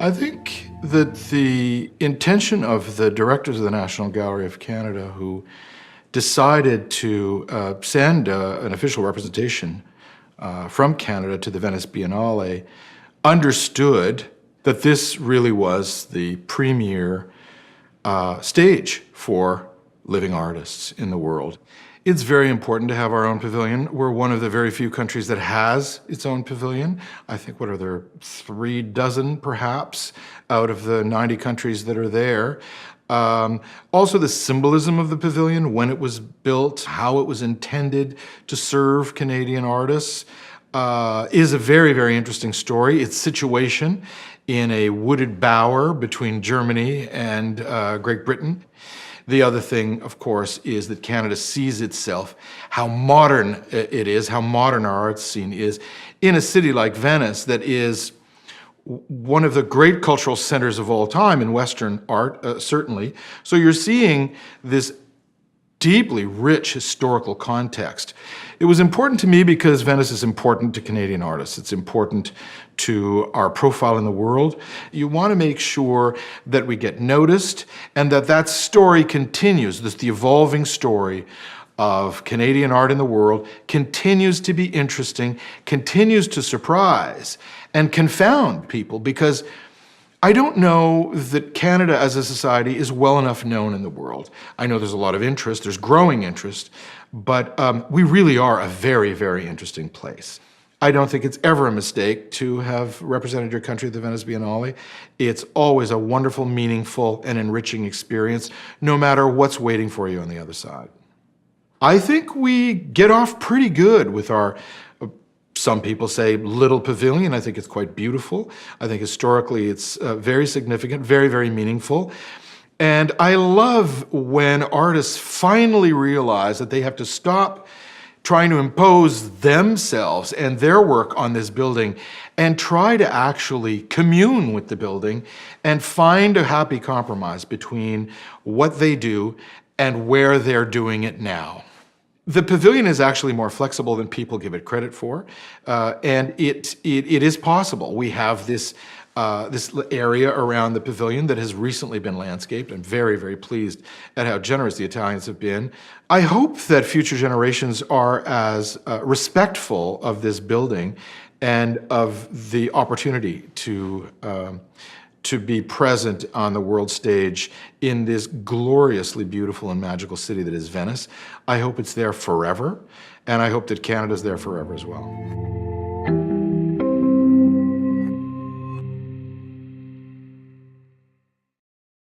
I think that the intention of the directors of the National Gallery of Canada, who decided to send an official representation from Canada to the Venice Biennale, understood that this really was the premier stage for living artists in the world. It's very important to have our own pavilion. We're one of the very few countries that has its own pavilion. I think, what are there, 3 dozen perhaps out of the 90 countries that are there. Also, the symbolism of the pavilion, when it was built, how it was intended to serve Canadian artists, is a very, very interesting story. Its situation in a wooded bower between Germany and Great Britain. The other thing, of course, is that Canada sees itself, how modern it is, how modern our art scene is, in a city like Venice that is one of the great cultural centers of all time in Western art, certainly. So you're seeing this deeply rich historical context. It was important to me because Venice is important to Canadian artists. It's important to our profile in the world. You want to make sure that we get noticed and that that story continues, the evolving story of Canadian art in the world continues to be interesting, continues to surprise and confound people, because I don't know that Canada as a society is well enough known in the world. I know there's a lot of interest, there's growing interest, but we really are a very, very interesting place. I don't think it's ever a mistake to have represented your country at the Venice Biennale. It's always a wonderful, meaningful, and enriching experience, no matter what's waiting for you on the other side. I think we get off pretty good with our, some people say, little pavilion. I think it's quite beautiful. I think historically it's very significant, very, very meaningful. And I love when artists finally realize that they have to stop trying to impose themselves and their work on this building and try to actually commune with the building and find a happy compromise between what they do and where they're doing it now. The pavilion is actually more flexible than people give it credit for, and it is possible. We have this area around the pavilion that has recently been landscaped. I'm very, very pleased at how generous the Italians have been. I hope that future generations are as respectful of this building and of the opportunity to be present on the world stage in this gloriously beautiful and magical city that is Venice. I hope it's there forever, and I hope that Canada's there forever as well.